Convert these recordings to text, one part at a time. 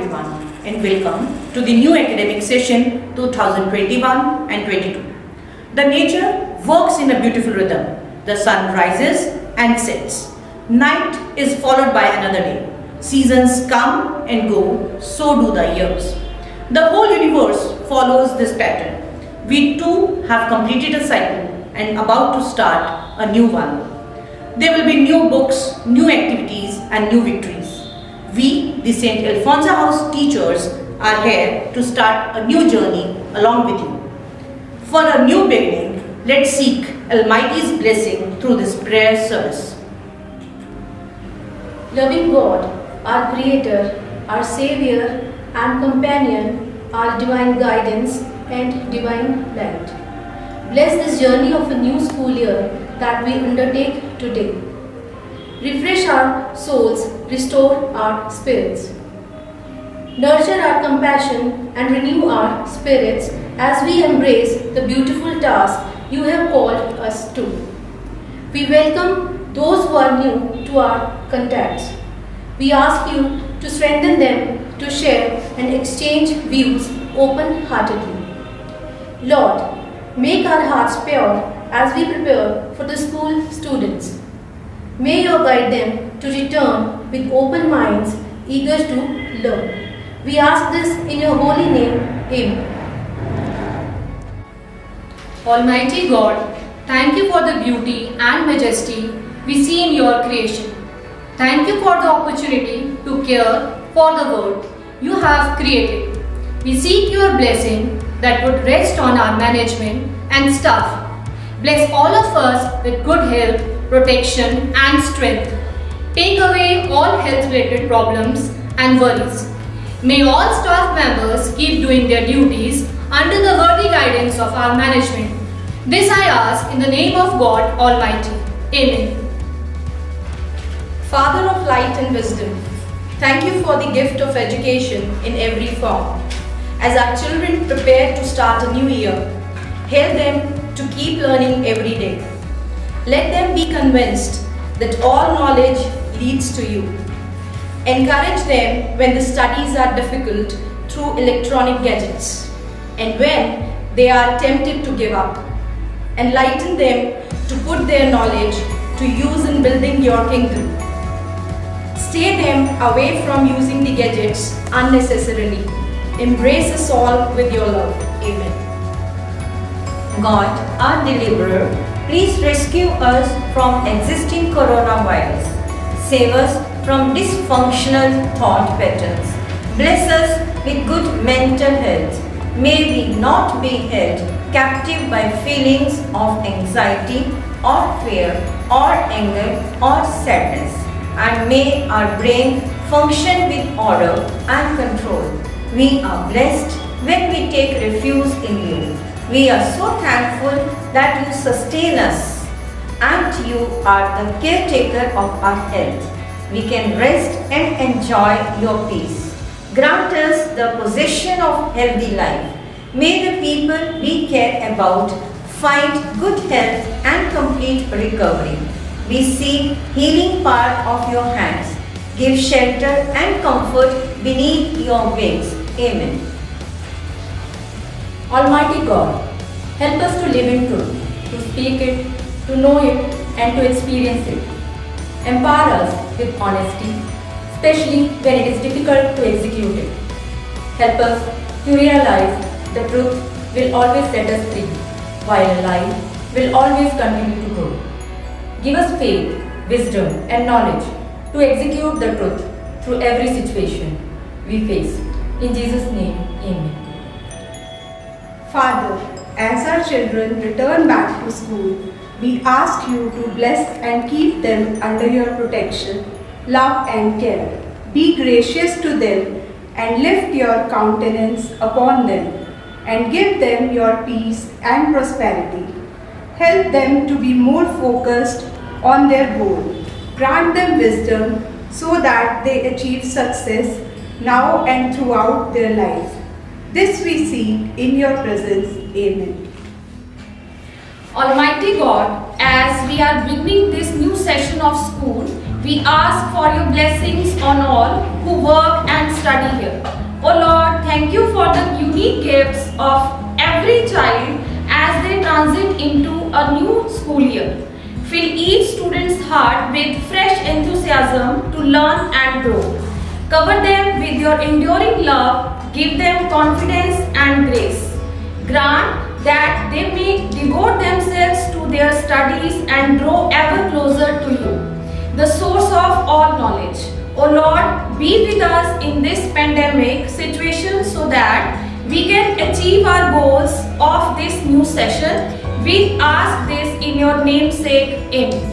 everyone and welcome to the new academic session 2021 and 22. The nature works in a beautiful rhythm. The sun rises and sets. Night is followed by another day. Seasons come and go, so do the years. The whole universe follows this pattern. We too have completed a cycle and about to start a new one. There will be new books, new activities and new victories. We, the St. Alphonsa House teachers, are here to start a new journey along with you. For a new beginning, let's seek Almighty's blessing through this prayer service. Loving God, our Creator, our Savior and Companion, our divine guidance and divine light. Bless this journey of a new school year that we undertake today. Refresh our souls, restore our spirits. Nurture our compassion and renew our spirits as we embrace the beautiful task you have called us to. We welcome those who are new to our contacts. We ask you to strengthen them to share and exchange views open-heartedly. Lord, make our hearts pure as we prepare for the school students. May you guide them to return with open minds, eager to learn. We ask this in your holy name. Amen. Almighty God, thank you for the beauty and majesty we see in your creation. Thank you for the opportunity to care for the world you have created. We seek your blessing that would rest on our management and staff. Bless all of us with good health, protection and strength. Take away all health-related problems and worries. May all staff members keep doing their duties under the worthy guidance of our management. This I ask in the name of God Almighty. Amen. Father of light and wisdom, thank you for the gift of education in every form. As our children prepare to start a new year, help them to keep learning every day. Let them be convinced that all knowledge leads to you. Encourage them when the studies are difficult through electronic gadgets and when they are tempted to give up. Enlighten them to put their knowledge to use in building your kingdom. Stay them away from using the gadgets unnecessarily. Embrace us all with your love. Amen. God, our deliverer, please rescue us from existing coronavirus. Save us from dysfunctional thought patterns. Bless us with good mental health. May we not be held captive by feelings of anxiety or fear or anger or sadness. And may our brain function with order and control. We are blessed when we take refuge in you. We are so thankful that you sustain us and you are the caretaker of our health. We can rest and enjoy your peace. Grant us the possession of healthy life. May the people we care about find good health and complete recovery. We seek healing power of your hands. Give shelter and comfort beneath your wings. Amen. Almighty God, help us to live in truth, to speak it, to know it and to experience it. Empower us with honesty, especially when it is difficult to execute it. Help us to realize the truth will always set us free, while a lie will always continue to grow. Give us faith, wisdom and knowledge to execute the truth through every situation we face. In Jesus' name, Amen. Father, as our children return back to school, we ask you to bless and keep them under your protection, love and care. Be gracious to them and lift your countenance upon them and give them your peace and prosperity. Help them to be more focused on their goal. Grant them wisdom so that they achieve success now and throughout their life. This we seek in your presence. Amen. Almighty God, as we are beginning this new session of school, we ask for your blessings on all who work and study here. every child as they transit into a new school year. Fill each student's heart with fresh enthusiasm to learn and grow. Cover them with your enduring love, give them confidence and grace. Grant that they may devote themselves to their studies and grow ever closer to you, the source of all knowledge. O Lord, be with us in this pandemic situation so that we can achieve our goals of this new session. We ask this in your name's sake. Amen.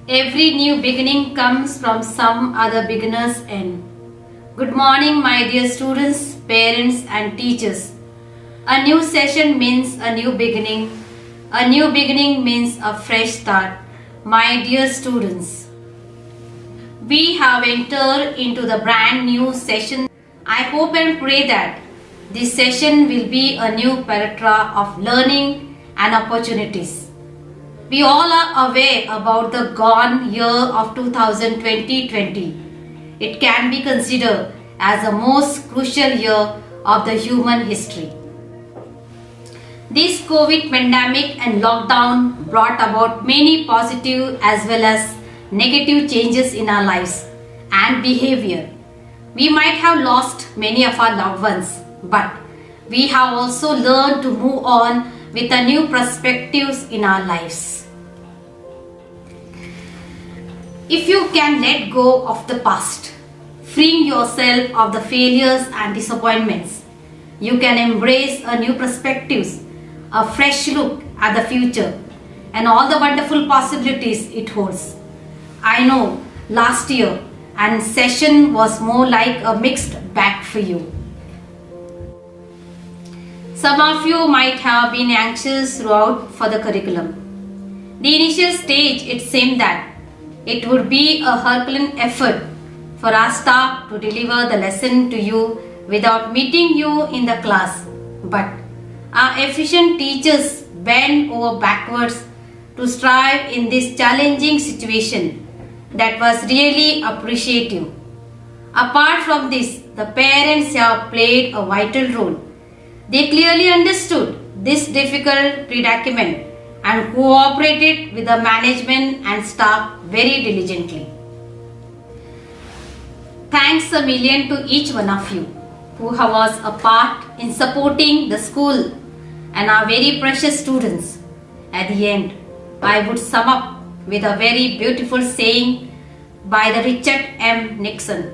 Every new beginning comes from some other beginner's end. Good morning, my dear students, parents and teachers. A new session means a new beginning. A new beginning means a fresh start. My dear students, we have entered into the brand new session. I hope and pray that this session will be a new paragraph of learning and opportunities. We all are aware about the gone year of 2020. It can be considered as the most crucial year of the human history. This COVID pandemic and lockdown brought about many positive as well as negative changes in our lives and behavior. We might have lost many of our loved ones, but we have also learned to move on with a new perspectives in our lives. If you can let go of the past, freeing yourself of the failures and disappointments, you can embrace a new perspectives, a fresh look at the future and all the wonderful possibilities it holds. I know last year and session was more like a mixed bag for you. Some of you might have been anxious throughout for the curriculum. The initial stage it seemed that it would be a Herculean effort for our staff to deliver the lesson to you without meeting you in the class. But our efficient teachers bent over backwards to strive in this challenging situation that was really appreciative. Apart from this, the parents have played a vital role. They clearly understood this difficult predicament and cooperated with the management and staff very diligently. Thanks a million to each one of you who was a part in supporting the school and our very precious students. At the end, I would sum up with a very beautiful saying by the Richard M. Nixon.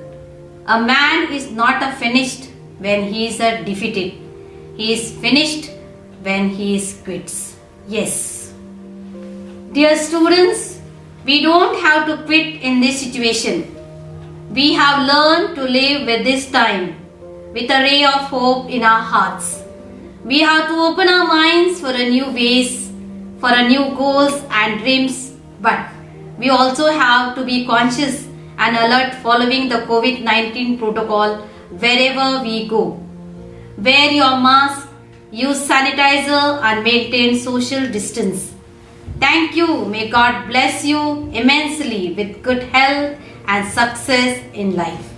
A man is not a finished when he is a defeated. He is finished when he is quits. Yes. Dear students, we don't have to quit in this situation. We have learned to live with this time with a ray of hope in our hearts. We have to open our minds for a new ways, for a new goals and dreams. But we also have to be conscious and alert following the COVID-19 protocol wherever we go. Wear your mask, use sanitizer and maintain social distance. Thank you. May God bless you immensely with good health and success in life.